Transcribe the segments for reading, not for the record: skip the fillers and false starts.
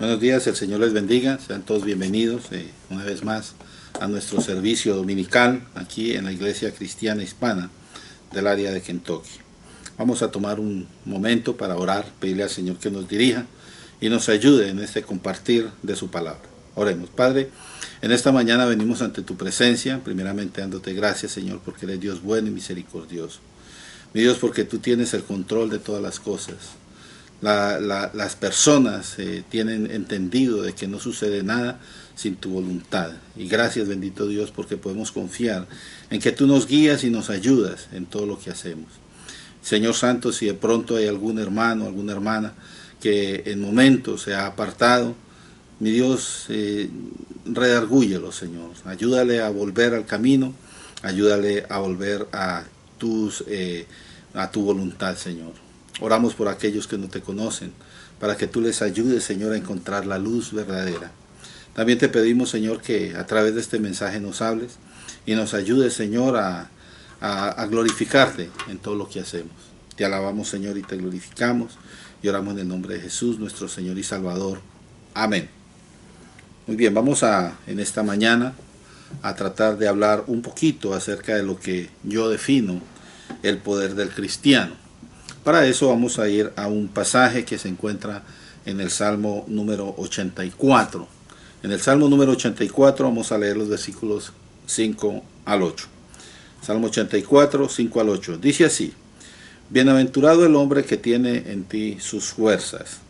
Buenos días, el Señor les bendiga, sean todos bienvenidos una vez más a nuestro servicio dominical aquí en la Iglesia Cristiana Hispana del área de Kentucky. Vamos a tomar un momento para orar, pedirle al Señor que nos dirija y nos ayude en este compartir de su palabra. Oremos. Padre, en esta mañana venimos ante tu presencia, primeramente dándote gracias, Señor, porque eres Dios bueno y misericordioso. Mi Dios, porque tú tienes el control de todas las cosas. Las personas tienen entendido de que no sucede nada sin tu voluntad. Y gracias, bendito Dios, porque podemos confiar en que tú nos guías y nos ayudas en todo lo que hacemos. Señor Santo, si de pronto hay algún hermano, alguna hermana que en momentos se ha apartado, mi Dios, redargúyelo, Señor. Ayúdale a volver al camino, ayúdale a volver a tu voluntad, Señor. Oramos por aquellos que no te conocen, para que tú les ayudes, Señor, a encontrar la luz verdadera. También te pedimos, Señor, que a través de este mensaje nos hables y nos ayudes, Señor, a glorificarte en todo lo que hacemos. Te alabamos, Señor, y te glorificamos, y oramos en el nombre de Jesús, nuestro Señor y Salvador. Amén. Muy bien, vamos en esta mañana a tratar de hablar un poquito acerca de lo que yo defino el poder del cristiano. Para eso vamos a ir a un pasaje que se encuentra en el Salmo número 84. En el Salmo número 84 vamos a leer los versículos 5 al 8. Salmo 84, 5 al 8. Dice así: Bienaventurado el hombre que tiene en ti sus fuerzas,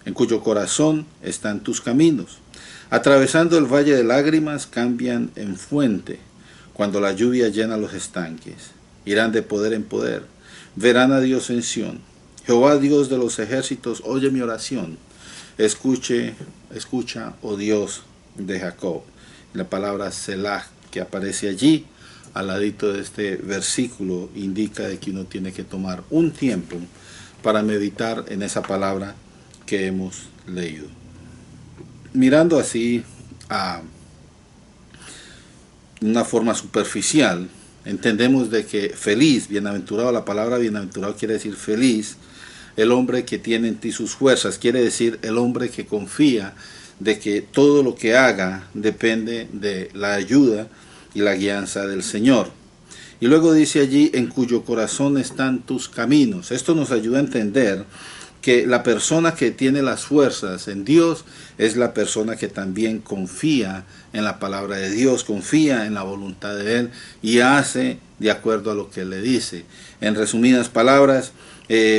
en cuyo corazón están tus caminos. Atravesando el valle de lágrimas cambian en fuente, cuando la lluvia llena los estanques. Irán de poder en poder. Verán a Dios en Sión. Jehová Dios de los ejércitos, oye mi oración. Escucha, oh Dios de Jacob. La palabra Selah que aparece allí, al ladito de este versículo, indica de que uno tiene que tomar un tiempo para meditar en esa palabra que hemos leído. Mirando así a una forma superficial, entendemos de que feliz, bienaventurado, la palabra bienaventurado quiere decir feliz, el hombre que tiene en ti sus fuerzas, quiere decir el hombre que confía de que todo lo que haga depende de la ayuda y la guianza del Señor. Y luego dice allí, en cuyo corazón están tus caminos. Esto nos ayuda a entender que la persona que tiene las fuerzas en Dios es la persona que también confía en la palabra de Dios, confía en la voluntad de Él y hace de acuerdo a lo que Él le dice. En resumidas palabras,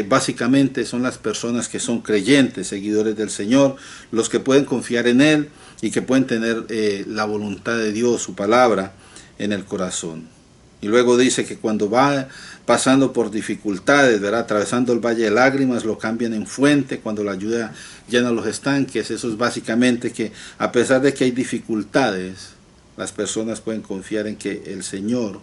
básicamente son las personas que son creyentes, seguidores del Señor, los que pueden confiar en Él y que pueden tener la voluntad de Dios, su palabra, en el corazón. Y luego dice que cuando va pasando por dificultades, ¿verdad?, atravesando el valle de lágrimas, lo cambian en fuente, cuando la lluvia llena los estanques. Eso es básicamente que a pesar de que hay dificultades, las personas pueden confiar en que el Señor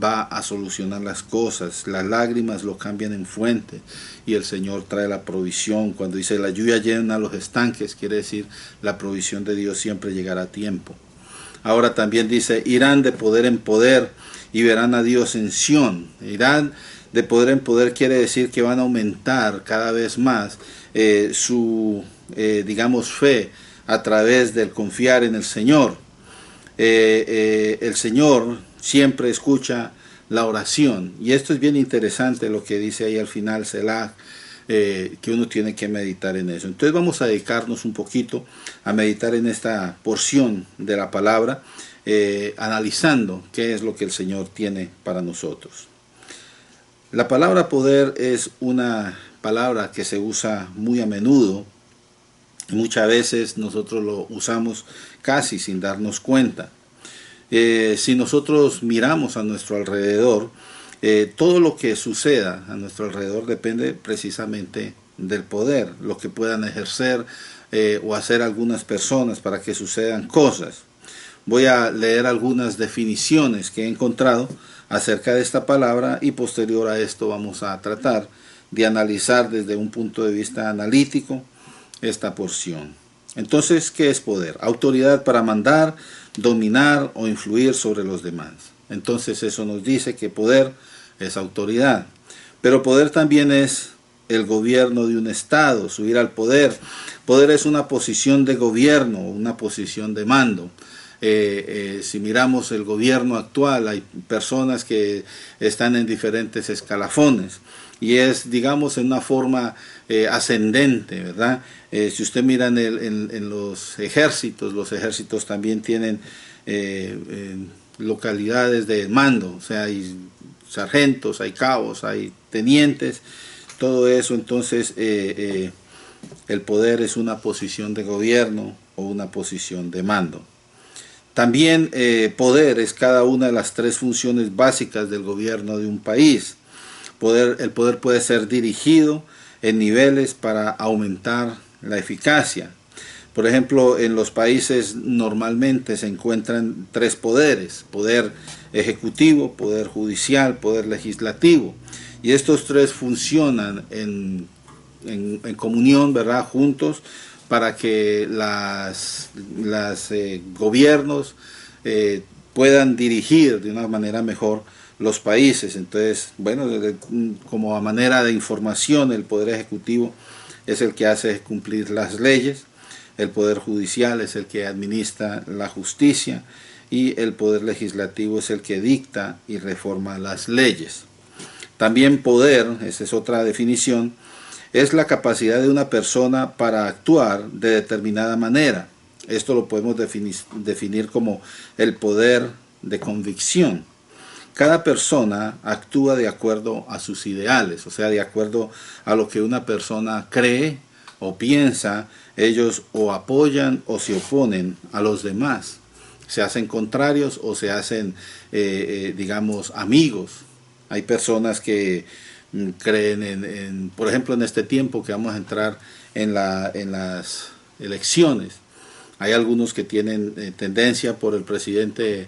va a solucionar las cosas. Las lágrimas lo cambian en fuente y el Señor trae la provisión. Cuando dice la lluvia llena los estanques, quiere decir la provisión de Dios siempre llegará a tiempo. Ahora también dice, irán de poder en poder y verán a Dios en Sión. Irán de poder en poder quiere decir que van a aumentar cada vez más su fe a través del confiar en el Señor. El Señor siempre escucha la oración, y esto es bien interesante lo que dice ahí al final Selah, que uno tiene que meditar en eso. Entonces vamos a dedicarnos un poquito a meditar en esta porción de la palabra, analizando qué es lo que el Señor tiene para nosotros. La palabra poder es una palabra que se usa muy a menudo, y muchas veces nosotros lo usamos casi sin darnos cuenta. Si nosotros miramos a nuestro alrededor, todo lo que suceda a nuestro alrededor depende precisamente del poder, lo que puedan ejercer o hacer algunas personas para que sucedan cosas. Voy a leer algunas definiciones que he encontrado acerca de esta palabra y posterior a esto vamos a tratar de analizar desde un punto de vista analítico esta porción. Entonces, ¿qué es poder? Autoridad para mandar, dominar o influir sobre los demás. Entonces eso nos dice que poder es autoridad. Pero poder también es el gobierno de un estado, subir al poder. Poder es una posición de gobierno, una posición de mando. Si miramos el gobierno actual, hay personas que están en diferentes escalafones y es, digamos, en una forma ascendente, ¿verdad? Si usted mira en los ejércitos también tienen localidades de mando, o sea, hay sargentos, hay cabos, hay tenientes, todo eso. Entonces el poder es una posición de gobierno o una posición de mando. También poder es cada una de las tres funciones básicas del gobierno de un país. El poder puede ser dirigido en niveles para aumentar la eficacia. Por ejemplo, en los países normalmente se encuentran tres poderes: poder ejecutivo, poder judicial, poder legislativo. Y estos tres funcionan en comunión, ¿verdad?, juntos, para que los gobiernos puedan dirigir de una manera mejor los países. Entonces, bueno, como a manera de información, el poder ejecutivo es el que hace cumplir las leyes, el poder judicial es el que administra la justicia y el poder legislativo es el que dicta y reforma las leyes. También poder, esa es otra definición, es la capacidad de una persona para actuar de determinada manera. Esto lo podemos definir como el poder de convicción. Cada persona actúa de acuerdo a sus ideales, o sea, de acuerdo a lo que una persona cree o piensa. Ellos o apoyan o se oponen a los demás. Se hacen contrarios o se hacen, digamos, amigos. Hay personas que creen por ejemplo, en este tiempo que vamos a entrar en las elecciones. Hay algunos que tienen tendencia por el presidente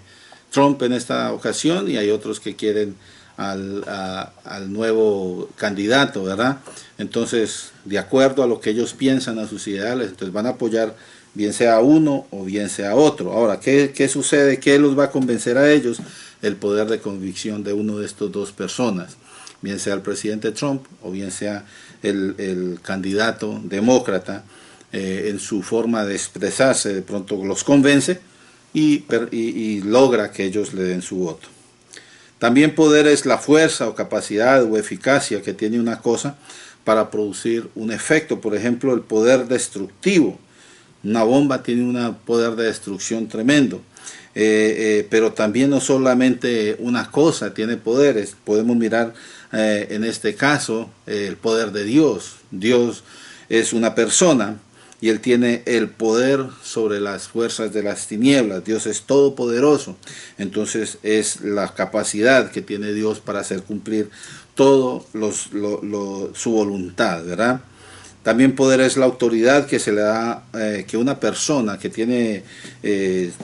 Trump en esta ocasión y hay otros que quieren al nuevo candidato, ¿verdad? Entonces, de acuerdo a lo que ellos piensan, a sus ideales, entonces van a apoyar bien sea a uno o bien sea a otro. Ahora, ¿qué sucede? ¿Qué los va a convencer a ellos? El poder de convicción de uno de estos dos personas, bien sea el presidente Trump o bien sea el candidato demócrata. En su forma de expresarse, de pronto los convence y logra que ellos le den su voto. También poder es la fuerza o capacidad o eficacia que tiene una cosa para producir un efecto. Por ejemplo, el poder destructivo. Una bomba tiene un poder de destrucción tremendo. Pero también no solamente una cosa tiene poderes. Podemos mirar en este caso el poder de Dios. Dios es una persona y Él tiene el poder sobre las fuerzas de las tinieblas. Dios es todopoderoso. Entonces es la capacidad que tiene Dios para hacer cumplir todo su voluntad, ¿verdad? También poder es la autoridad que se le da, que una persona que tiene,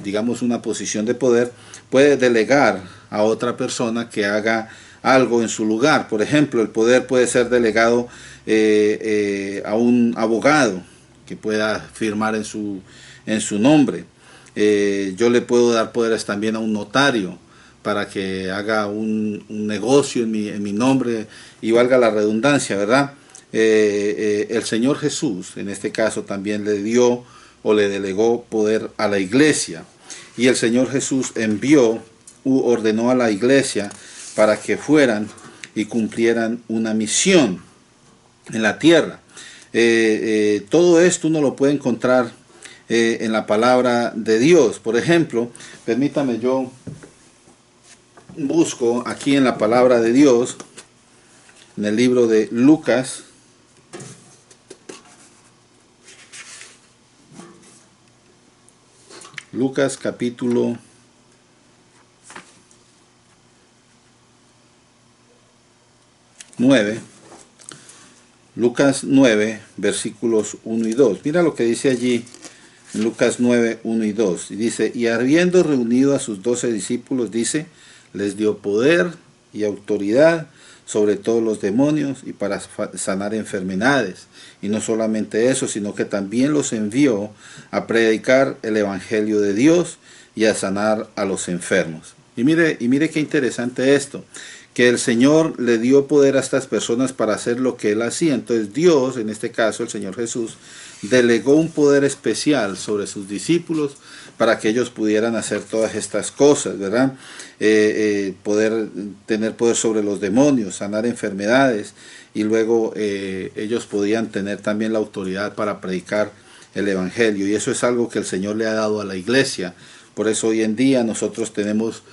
digamos, una posición de poder, puede delegar a otra persona que haga algo en su lugar. Por ejemplo, el poder puede ser delegado a un abogado que pueda firmar en su nombre. Yo le puedo dar poderes también a un notario para que haga un negocio en mi nombre y valga la redundancia, ¿verdad? El Señor Jesús en este caso también le dio o le delegó poder a la iglesia, y el Señor Jesús ordenó a la iglesia para que fueran y cumplieran una misión en la tierra. Todo esto uno lo puede encontrar en la palabra de Dios. Por ejemplo, permítame, yo busco aquí en la palabra de Dios, en el libro de Lucas, capítulo 9, Lucas 9, versículos 1 y 2. Mira lo que dice allí en Lucas 9, 1 y 2. Y dice, y habiendo reunido a sus 12 discípulos, dice, les dio poder y autoridad sobre todos los demonios y para sanar enfermedades. Y no solamente eso, sino que también los envió a predicar el evangelio de Dios y a sanar a los enfermos. Y mire qué interesante esto, que el Señor le dio poder a estas personas para hacer lo que Él hacía. Entonces Dios, en este caso el Señor Jesús, delegó un poder especial sobre sus discípulos para que ellos pudieran hacer todas estas cosas, ¿verdad? Tener poder sobre los demonios, sanar enfermedades, y luego ellos podían tener también la autoridad para predicar el Evangelio, y eso es algo que el Señor le ha dado a la iglesia. Por eso hoy en día nosotros tenemos,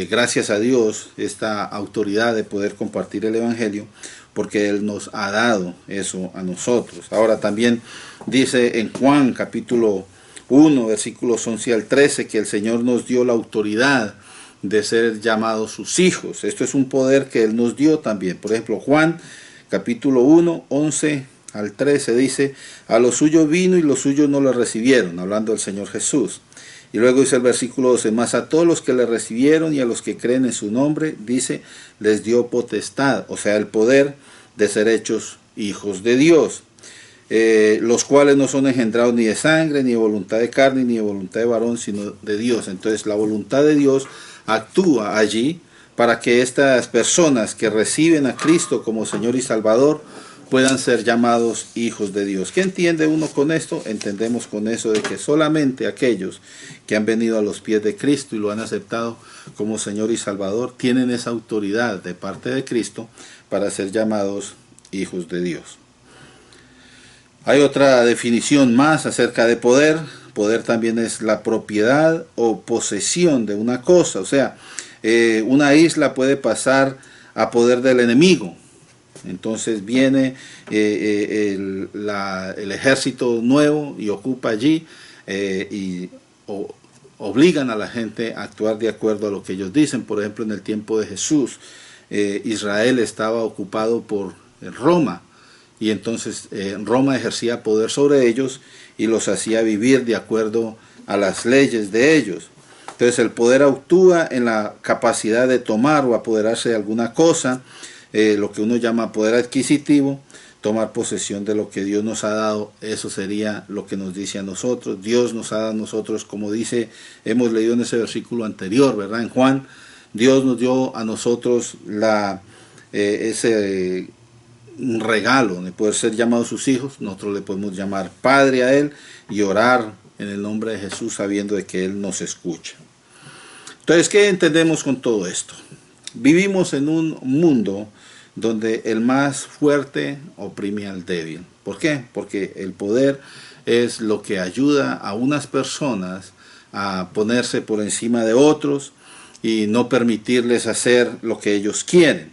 gracias a Dios, esta autoridad de poder compartir el Evangelio, porque Él nos ha dado eso a nosotros. Ahora también dice en Juan capítulo 1, versículos 11 al 13, que el Señor nos dio la autoridad de ser llamados sus hijos. Esto es un poder que Él nos dio también. Por ejemplo, Juan capítulo 1, 11 al 13 dice: a los suyos vino y los suyos no le recibieron, hablando del Señor Jesús. Y luego dice el versículo 12: mas a todos los que le recibieron y a los que creen en su nombre, dice, les dio potestad, o sea, el poder de ser hechos hijos de Dios, los cuales no son engendrados ni de sangre, ni de voluntad de carne, ni de voluntad de varón, sino de Dios. Entonces la voluntad de Dios actúa allí para que estas personas que reciben a Cristo como Señor y Salvador puedan ser llamados hijos de Dios. ¿Qué entiende uno con esto? Entendemos con eso de que solamente aquellos que han venido a los pies de Cristo y lo han aceptado como Señor y Salvador tienen esa autoridad de parte de Cristo para ser llamados hijos de Dios. Hay otra definición más acerca de poder. Poder también es la propiedad o posesión de una cosa. O sea, una isla puede pasar a poder del enemigo. Entonces viene el ejército nuevo y ocupa allí obligan a la gente a actuar de acuerdo a lo que ellos dicen. Por ejemplo, en el tiempo de Jesús, Israel estaba ocupado por Roma, y entonces Roma ejercía poder sobre ellos y los hacía vivir de acuerdo a las leyes de ellos. Entonces el poder actúa en la capacidad de tomar o apoderarse de alguna cosa, lo que uno llama poder adquisitivo, tomar posesión de lo que Dios nos ha dado. Eso sería lo que nos dice a nosotros. Dios nos ha dado a nosotros, como dice, hemos leído en ese versículo anterior, ¿verdad? En Juan, Dios nos dio a nosotros ese regalo de poder ser llamados sus hijos. Nosotros le podemos llamar Padre a Él y orar en el nombre de Jesús sabiendo de que Él nos escucha. Entonces, ¿qué entendemos con todo esto? Vivimos en un mundo donde el más fuerte oprime al débil. ¿Por qué? Porque el poder es lo que ayuda a unas personas a ponerse por encima de otros y no permitirles hacer lo que ellos quieren.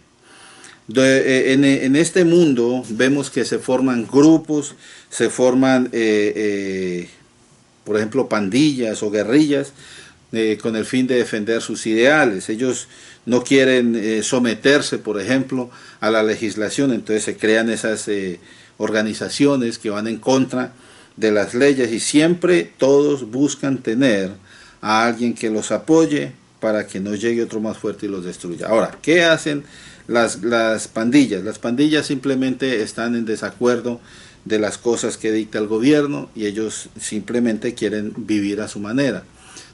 En este mundo vemos que se forman grupos, se forman, por ejemplo, pandillas o guerrillas, con el fin de defender sus ideales. Ellos no quieren someterse, por ejemplo, a la legislación, entonces se crean esas organizaciones que van en contra de las leyes, y siempre todos buscan tener a alguien que los apoye para que no llegue otro más fuerte y los destruya. Ahora, ¿qué hacen las pandillas? Las pandillas simplemente están en desacuerdo de las cosas que dicta el gobierno y ellos simplemente quieren vivir a su manera.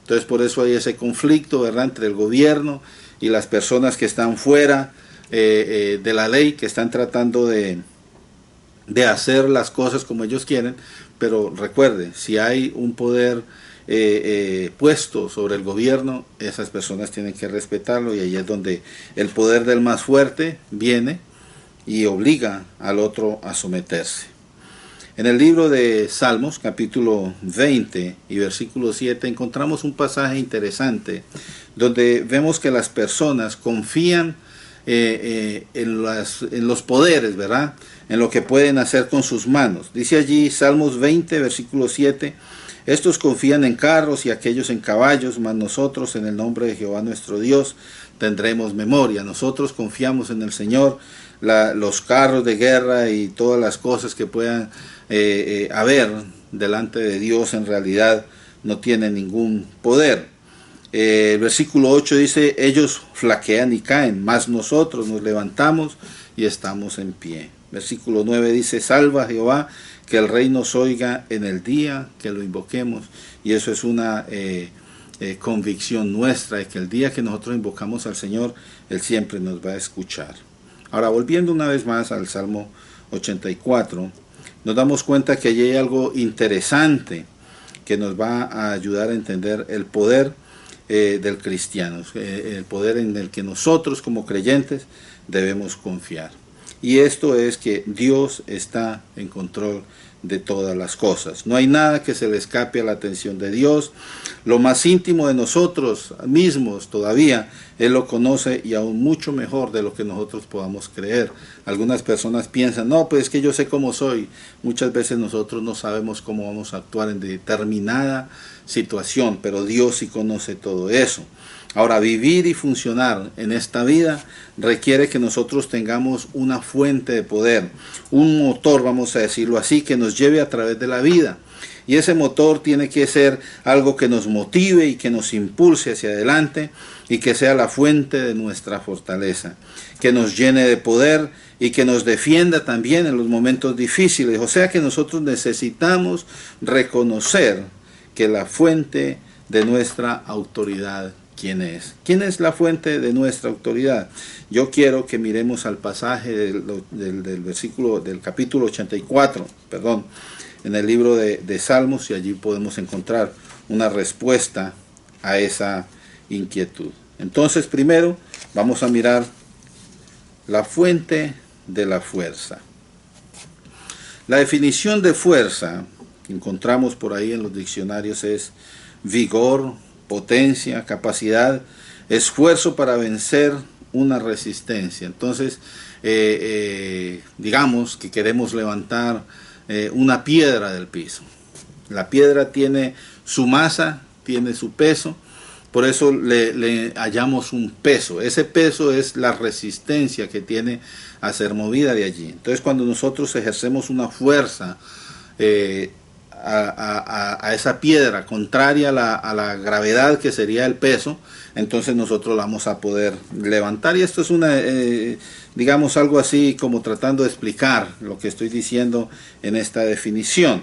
Entonces por eso hay ese conflicto, ¿verdad?, entre el gobierno y las personas que están fuera de la ley, que están tratando de hacer las cosas como ellos quieren. Pero recuerde, si hay un poder puesto sobre el gobierno, esas personas tienen que respetarlo, y ahí es donde el poder del más fuerte viene y obliga al otro a someterse. En el libro de Salmos, capítulo 20 y versículo 7, encontramos un pasaje interesante donde vemos que las personas confían en los poderes, ¿verdad?, en lo que pueden hacer con sus manos. Dice allí Salmos 20, versículo 7, estos confían en carros y aquellos en caballos, mas nosotros en el nombre de Jehová nuestro Dios tendremos memoria. Nosotros confiamos en el Señor. Los carros de guerra y todas las cosas que puedan haber delante de Dios en realidad no tienen ningún poder. El versículo 8 dice, ellos flaquean y caen, mas nosotros nos levantamos y estamos en pie. Versículo 9 dice, salva Jehová, que el rey nos oiga en el día que lo invoquemos. Y eso es una convicción nuestra de que el día que nosotros invocamos al Señor, Él siempre nos va a escuchar. Ahora, volviendo una vez más al Salmo 84, nos damos cuenta que allí hay algo interesante que nos va a ayudar a entender el poder del cristiano, el poder en el que nosotros como creyentes debemos confiar. Y esto es que Dios está en control de todas las cosas. No hay nada que se le escape a la atención de Dios. Lo más íntimo de nosotros mismos todavía Él lo conoce, y aún mucho mejor de lo que nosotros podamos creer. Algunas personas piensan, no, pues es que yo sé cómo soy. Muchas veces nosotros no sabemos cómo vamos a actuar en determinada situación, pero Dios sí conoce todo eso. Ahora, vivir y funcionar en esta vida requiere que nosotros tengamos una fuente de poder, un motor, vamos a decirlo así, que nos lleve a través de la vida. Y ese motor tiene que ser algo que nos motive y que nos impulse hacia adelante, y que sea la fuente de nuestra fortaleza, que nos llene de poder y que nos defienda también en los momentos difíciles. O sea que nosotros necesitamos reconocer que la fuente de nuestra autoridad, ¿quién es? ¿Quién es la fuente de nuestra autoridad? Yo quiero que miremos al pasaje del capítulo 84, en el libro de Salmos, y allí podemos encontrar una respuesta a esa inquietud. Entonces, primero vamos a mirar la fuente de la fuerza. La definición de fuerza que encontramos por ahí en los diccionarios es vigor, potencia, capacidad, esfuerzo para vencer una resistencia. Entonces, digamos que queremos levantar una piedra del piso. La piedra tiene su masa, tiene su peso, por eso le hallamos un peso. Ese peso es la resistencia que tiene a ser movida de allí. Entonces, cuando nosotros ejercemos una fuerza a esa piedra contraria a la gravedad que sería el peso, entonces nosotros la vamos a poder levantar. Y esto es digamos algo así como tratando de explicar lo que estoy diciendo en esta definición.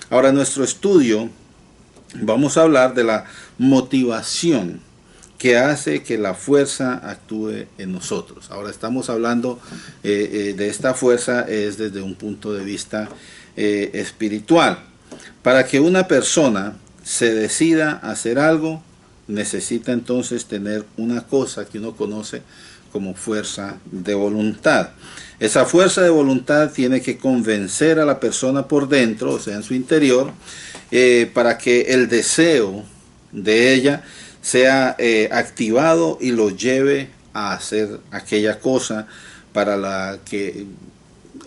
Ahora, en nuestro estudio vamos a hablar de la motivación que hace que la fuerza actúe en nosotros. Ahora estamos hablando de esta fuerza es desde un punto de vista espiritual. Para que una persona se decida a hacer algo, necesita entonces tener una cosa que uno conoce como fuerza de voluntad. Esa fuerza de voluntad tiene que convencer a la persona por dentro, o sea, en su interior, para que el deseo de ella sea activado y lo lleve a hacer aquella cosa para la que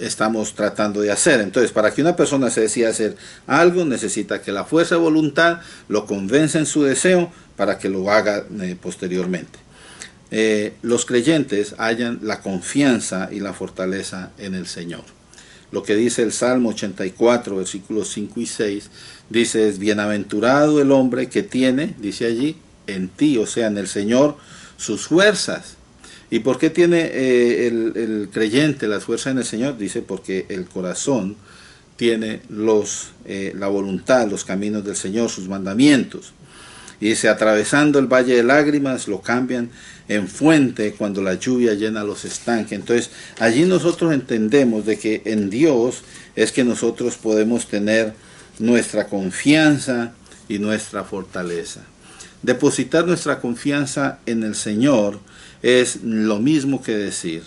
estamos tratando de hacer. Entonces, para que una persona se decida hacer algo, necesita que la fuerza de voluntad lo convenza en su deseo para que lo haga posteriormente. Los creyentes hallan la confianza y la fortaleza en el Señor. Lo que dice el Salmo 84, versículos 5 y 6, dice, es bienaventurado el hombre que tiene, dice allí, en ti, o sea, en el Señor, sus fuerzas. ¿Y por qué tiene el creyente las fuerzas en el Señor? Dice, porque el corazón tiene la voluntad, los caminos del Señor, sus mandamientos. Y dice, atravesando el valle de lágrimas, lo cambian en fuente cuando la lluvia llena los estanques. Entonces, allí nosotros entendemos de que en Dios es que nosotros podemos tener nuestra confianza y nuestra fortaleza. Depositar nuestra confianza en el Señor es lo mismo que decir,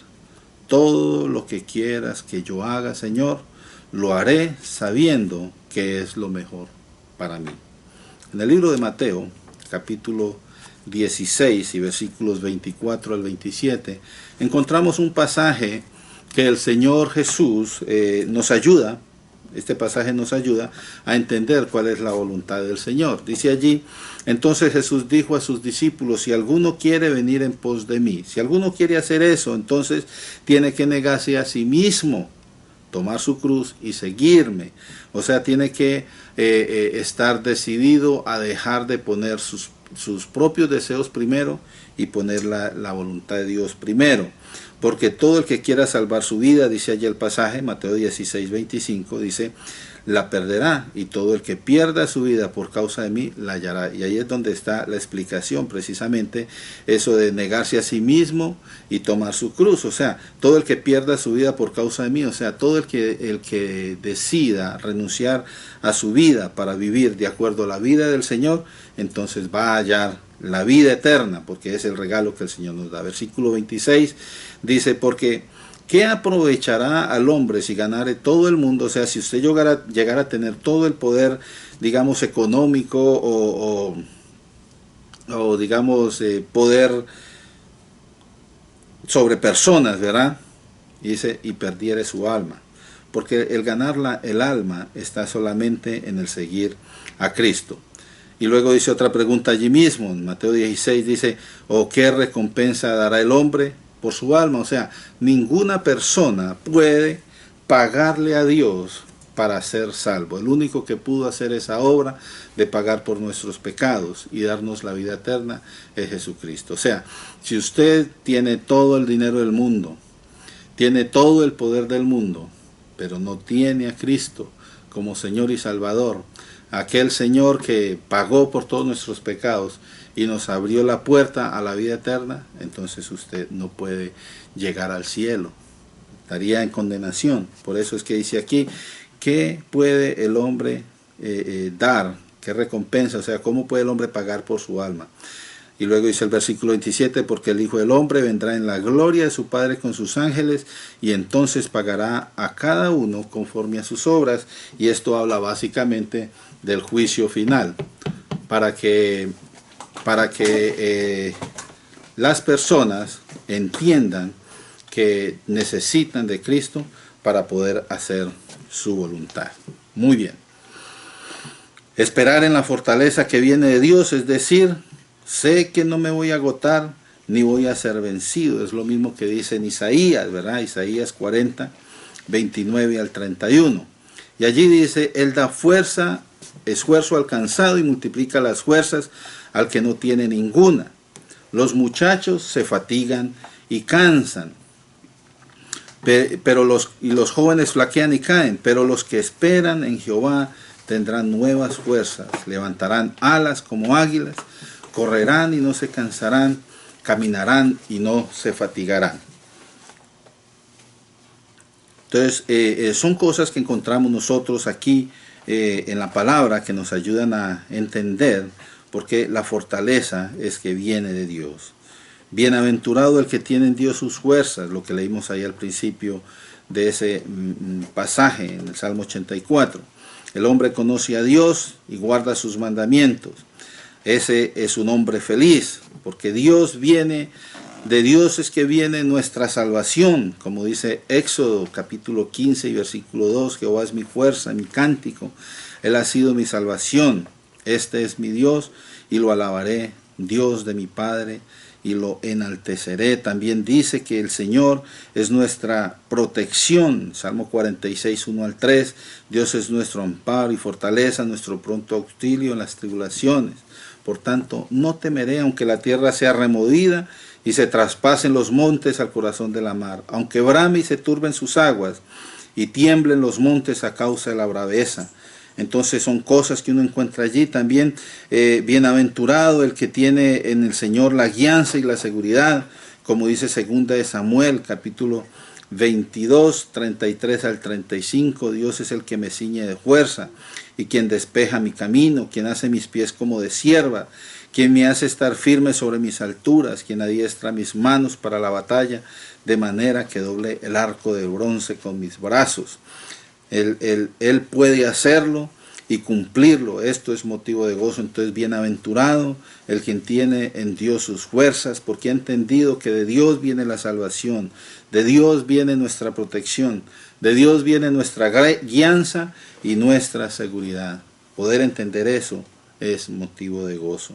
todo lo que quieras que yo haga, Señor, lo haré sabiendo que es lo mejor para mí. En el libro de Mateo, capítulo 16 y versículos 24 al 27, encontramos un pasaje que el Señor Jesús nos ayuda. Este pasaje nos ayuda a entender cuál es la voluntad del Señor. Dice allí, entonces Jesús dijo a sus discípulos, si alguno quiere venir en pos de mí, si alguno quiere hacer eso, entonces tiene que negarse a sí mismo, tomar su cruz y seguirme. O sea, tiene que estar decidido a dejar de poner sus propios deseos primero y poner la voluntad de Dios primero. Porque todo el que quiera salvar su vida, dice allí el pasaje, Mateo 16, 25, dice, la perderá, y todo el que pierda su vida por causa de mí la hallará. Y ahí es donde está la explicación, precisamente eso de negarse a sí mismo y tomar su cruz. O sea, todo el que pierda su vida por causa de mí, o sea, todo el que decida renunciar a su vida para vivir de acuerdo a la vida del Señor, entonces va a hallar la vida eterna, porque es el regalo que el Señor nos da. Versículo 26 dice, porque ¿qué aprovechará al hombre si ganare todo el mundo? O sea, si usted llegara a tener todo el poder, digamos, económico o digamos, poder sobre personas, ¿verdad? Dice, y perdiere su alma. Porque el ganar el alma está solamente en el seguir a Cristo. Y luego dice otra pregunta allí mismo, en Mateo 16 dice, ¿o qué recompensa dará el hombre por su alma? O sea, ninguna persona puede pagarle a Dios para ser salvo. El único que pudo hacer esa obra de pagar por nuestros pecados y darnos la vida eterna es Jesucristo. O sea, si usted tiene todo el dinero del mundo, tiene todo el poder del mundo, pero no tiene a Cristo como Señor y Salvador, aquel Señor que pagó por todos nuestros pecados y nos abrió la puerta a la vida eterna, entonces usted no puede llegar al cielo, estaría en condenación. Por eso es que dice aquí, ¿qué puede el hombre dar? ¿Qué recompensa? O sea, ¿cómo puede el hombre pagar por su alma? Y luego dice el versículo 27, porque el Hijo del Hombre vendrá en la gloria de su Padre con sus ángeles, y entonces pagará a cada uno conforme a sus obras. Y esto habla básicamente del juicio final, para que las personas entiendan que necesitan de Cristo para poder hacer su voluntad. Muy bien. Esperar en la fortaleza que viene de Dios, es decir, sé que no me voy a agotar ni voy a ser vencido. Es lo mismo que dice en Isaías, ¿verdad? Isaías 40, 29 al 31. Y allí dice, Él da fuerza, esfuerzo al cansado y multiplica las fuerzas al que no tiene ninguna. Los muchachos se fatigan y cansan, pero los jóvenes flaquean y caen, pero los que esperan en Jehová tendrán nuevas fuerzas, levantarán alas como águilas, correrán y no se cansarán, caminarán y no se fatigarán. Entonces, son cosas que encontramos nosotros aquí en la palabra que nos ayudan a entender por qué la fortaleza es que viene de Dios. Bienaventurado el que tiene en Dios sus fuerzas, lo que leímos ahí al principio de ese pasaje en el Salmo 84. El hombre conoce a Dios y guarda sus mandamientos. Ese es un hombre feliz, porque Dios viene, de Dios es que viene nuestra salvación, como dice Éxodo capítulo 15 y versículo 2, Jehová es mi fuerza, mi cántico, Él ha sido mi salvación, este es mi Dios y lo alabaré, Dios de mi Padre, y lo enalteceré. También dice que el Señor es nuestra protección, Salmo 46, 1 al 3, Dios es nuestro amparo y fortaleza, nuestro pronto auxilio en las tribulaciones. Por tanto, no temeré aunque la tierra sea removida y se traspasen los montes al corazón de la mar, aunque brame y se turben sus aguas y tiemblen los montes a causa de la braveza. Entonces son cosas que uno encuentra allí. También bienaventurado el que tiene en el Señor la guianza y la seguridad, como dice 2 de Samuel capítulo 22, 33 al 35, Dios es el que me ciñe de fuerza y quien despeja mi camino, quien hace mis pies como de cierva, quien me hace estar firme sobre mis alturas, quien adiestra mis manos para la batalla, de manera que doble el arco de bronce con mis brazos. Él puede hacerlo y cumplirlo. Esto es motivo de gozo. Entonces, bienaventurado el quien tiene en Dios sus fuerzas, porque ha entendido que de Dios viene la salvación, de Dios viene nuestra protección, de Dios viene nuestra guianza y nuestra seguridad. Poder entender eso es motivo de gozo.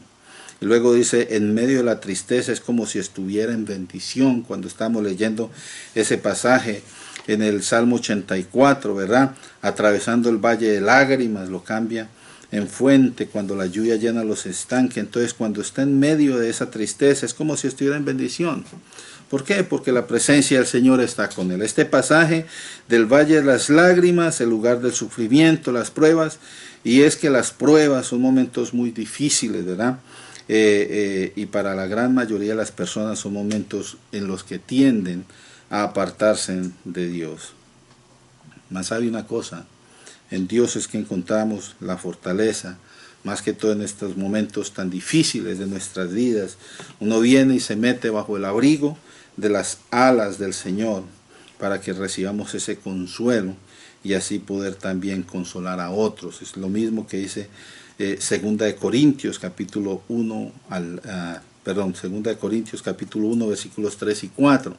Y luego dice, en medio de la tristeza es como si estuviera en bendición. Cuando estamos leyendo ese pasaje en el Salmo 84, ¿verdad? Atravesando el valle de lágrimas, lo cambia en fuente, cuando la lluvia llena los estanques. Entonces, cuando está en medio de esa tristeza, es como si estuviera en bendición. ¿Por qué? Porque la presencia del Señor está con él. Este pasaje del valle de las lágrimas, el lugar del sufrimiento, las pruebas, y es que las pruebas son momentos muy difíciles, ¿verdad? Y para la gran mayoría de las personas son momentos en los que tienden a apartarse de Dios. Mas sabe una cosa, en Dios es que encontramos la fortaleza, más que todo en estos momentos tan difíciles de nuestras vidas. Uno viene y se mete bajo el abrigo de las alas del Señor para que recibamos ese consuelo y así poder también consolar a otros. Es lo mismo que dice Segunda de Corintios capítulo 1 Segunda de Corintios capítulo 1 versículos 3 y 4.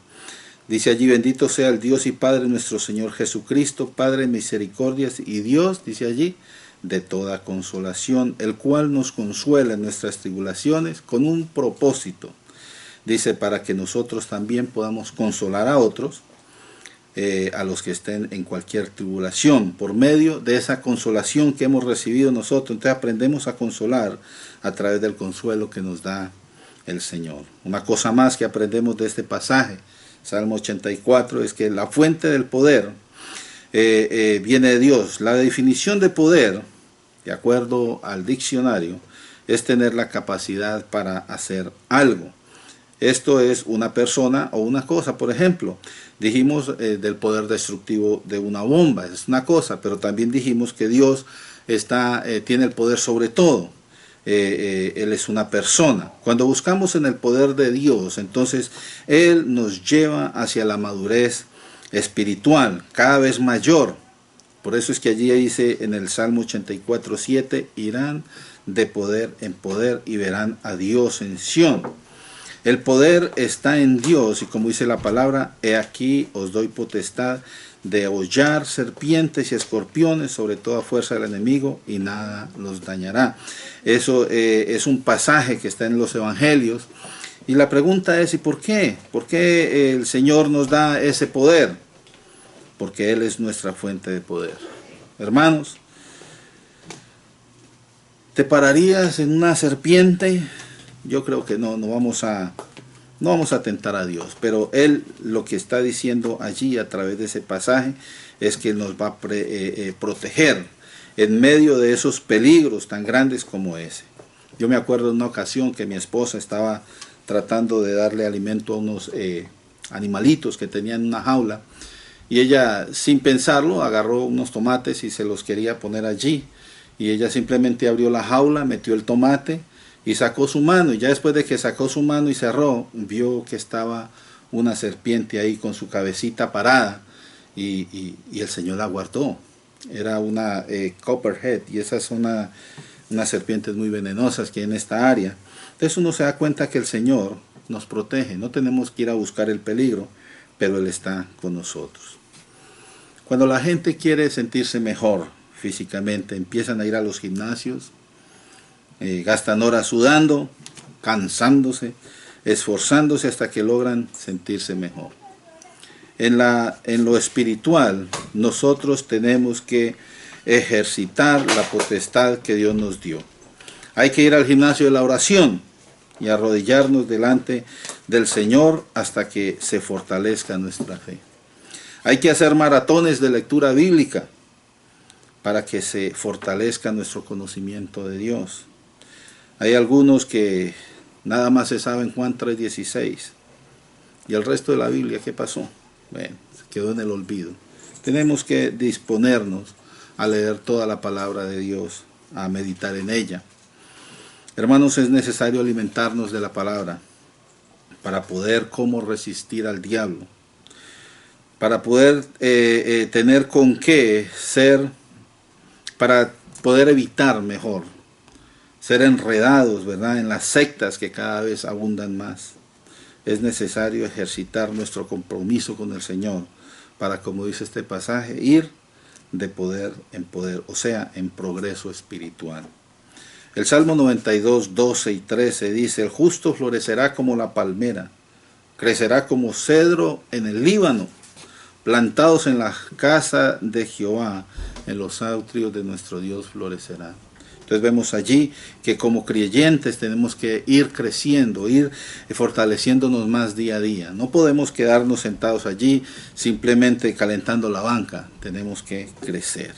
Dice allí: bendito sea el Dios y Padre nuestro Señor Jesucristo, Padre de misericordias y Dios, dice allí, de toda consolación, el cual nos consuela en nuestras tribulaciones con un propósito. Dice, para que nosotros también podamos consolar a otros, a los que estén en cualquier tribulación, por medio de esa consolación que hemos recibido nosotros. Entonces aprendemos a consolar a través del consuelo que nos da el Señor. Una cosa más que aprendemos de este pasaje, Salmo 84, es que la fuente del poder viene de Dios. La definición de poder, de acuerdo al diccionario, es tener la capacidad para hacer algo. Esto es una persona o una cosa. Por ejemplo, dijimos del poder destructivo de una bomba, es una cosa, pero también dijimos que Dios tiene el poder sobre todo. Él es una persona. Cuando buscamos en el poder de Dios, entonces Él nos lleva hacia la madurez espiritual, cada vez mayor. Por eso es que allí dice en el Salmo 84:7, irán de poder en poder y verán a Dios en Sión. El poder está en Dios y como dice la palabra, he aquí os doy potestad de hollar serpientes y escorpiones sobre toda fuerza del enemigo y nada los dañará. Eso es un pasaje que está en los evangelios. Y la pregunta es, ¿y por qué? ¿Por qué el Señor nos da ese poder? Porque Él es nuestra fuente de poder. Hermanos, ¿te pararías en una serpiente? Yo creo que no vamos a tentar a Dios, pero Él lo que está diciendo allí a través de ese pasaje es que Él nos va a proteger en medio de esos peligros tan grandes como ese. Yo me acuerdo de una ocasión que mi esposa estaba tratando de darle alimento a unos animalitos que tenían en una jaula y ella, sin pensarlo, agarró unos tomates y se los quería poner allí y ella simplemente abrió la jaula, metió el tomate y sacó su mano, y ya después de que sacó su mano y cerró, vio que estaba una serpiente ahí con su cabecita parada, y el Señor la guardó. Era una copperhead, y esas son unas serpientes muy venenosas que hay en esta área. Entonces uno se da cuenta que el Señor nos protege, no tenemos que ir a buscar el peligro, pero Él está con nosotros. Cuando la gente quiere sentirse mejor físicamente, empiezan a ir a los gimnasios, gastan horas sudando, cansándose, esforzándose hasta que logran sentirse mejor. En lo espiritual, nosotros tenemos que ejercitar la potestad que Dios nos dio. Hay que ir al gimnasio de la oración y arrodillarnos delante del Señor hasta que se fortalezca nuestra fe. Hay que hacer maratones de lectura bíblica para que se fortalezca nuestro conocimiento de Dios. Hay algunos que nada más se saben Juan 3:16. Y el resto de la Biblia, ¿qué pasó? Bueno, se quedó en el olvido. Tenemos que disponernos a leer toda la palabra de Dios, a meditar en ella. Hermanos, es necesario alimentarnos de la palabra para poder cómo resistir al diablo, para poder tener con qué ser, para poder evitar mejor ser enredados, ¿verdad?, en las sectas que cada vez abundan más. Es necesario ejercitar nuestro compromiso con el Señor para, como dice este pasaje, ir de poder en poder, o sea, en progreso espiritual. El Salmo 92, 12 y 13 dice: el justo florecerá como la palmera, crecerá como cedro en el Líbano, plantados en la casa de Jehová, en los atrios de nuestro Dios florecerá. Entonces vemos allí que como creyentes tenemos que ir creciendo, ir fortaleciéndonos más día a día. No podemos quedarnos sentados allí simplemente calentando la banca, tenemos que crecer.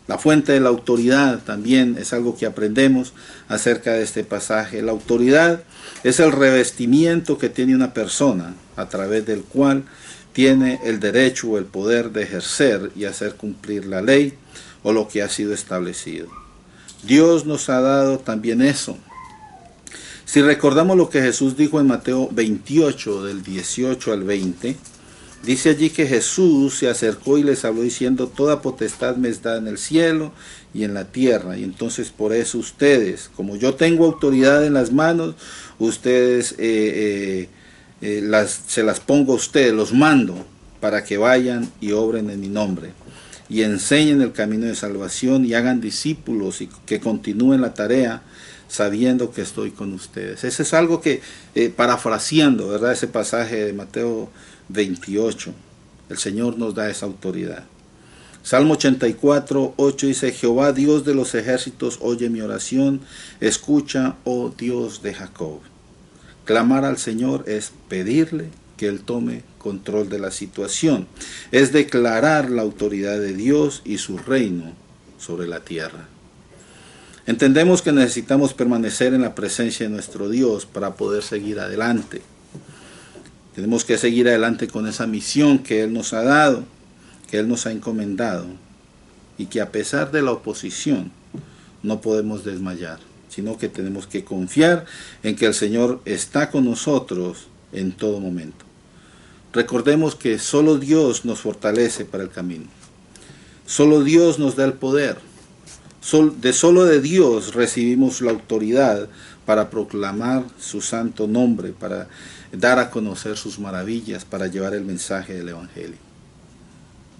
La fuente de la autoridad también es algo que aprendemos acerca de este pasaje. La autoridad es el revestimiento que tiene una persona a través del cual tiene el derecho o el poder de ejercer y hacer cumplir la ley o lo que ha sido establecido. Dios nos ha dado también eso. Si recordamos lo que Jesús dijo en Mateo 28, del 18 al 20, dice allí que Jesús se acercó y les habló diciendo: toda potestad me es dada en el cielo y en la tierra. Y entonces por eso ustedes, como yo tengo autoridad en las manos, ustedes se las pongo a ustedes, los mando para que vayan y obren en mi nombre y enseñen el camino de salvación y hagan discípulos y que continúen la tarea sabiendo que estoy con ustedes. Eso es algo que, parafraseando, ¿verdad?, ese pasaje de Mateo 28, el Señor nos da esa autoridad. Salmo 84, 8 dice: Jehová Dios de los ejércitos, oye mi oración, escucha, oh Dios de Jacob. Clamar al Señor es pedirle que Él tome control de la situación. Es declarar la autoridad de Dios y su reino sobre la tierra. Entendemos que necesitamos permanecer en la presencia de nuestro Dios para poder seguir adelante. Tenemos que seguir adelante con esa misión que Él nos ha dado, que Él nos ha encomendado, y que a pesar de la oposición no podemos desmayar, sino que tenemos que confiar en que el Señor está con nosotros en todo momento. Recordemos que solo Dios nos fortalece para el camino. Solo Dios nos da el poder. Solo de Dios recibimos la autoridad para proclamar su santo nombre, para dar a conocer sus maravillas, para llevar el mensaje del Evangelio.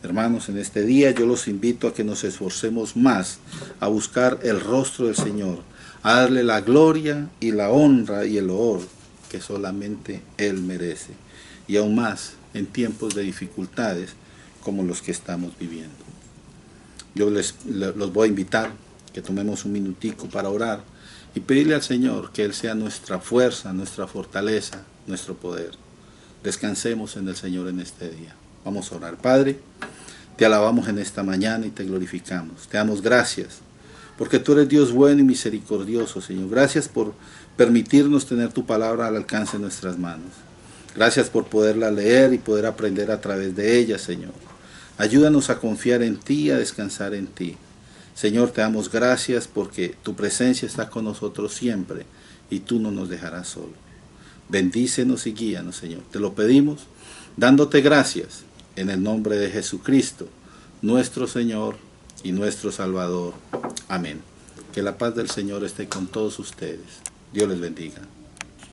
Hermanos, en este día yo los invito a que nos esforcemos más a buscar el rostro del Señor, a darle la gloria y la honra y el honor que solamente Él merece, y aún más en tiempos de dificultades como los que estamos viviendo. Yo los voy a invitar que tomemos un minutico para orar y pedirle al Señor que Él sea nuestra fuerza, nuestra fortaleza, nuestro poder. Descansemos en el Señor en este día. Vamos a orar. Padre, te alabamos en esta mañana y te glorificamos. Te damos gracias porque tú eres Dios bueno y misericordioso, Señor. Gracias por permitirnos tener tu palabra al alcance de nuestras manos. Gracias por poderla leer y poder aprender a través de ella, Señor. Ayúdanos a confiar en ti, a descansar en ti. Señor, te damos gracias porque tu presencia está con nosotros siempre y tú no nos dejarás solo. Bendícenos y guíanos, Señor. Te lo pedimos dándote gracias en el nombre de Jesucristo, nuestro Señor y nuestro Salvador. Amén. Que la paz del Señor esté con todos ustedes. Dios les bendiga.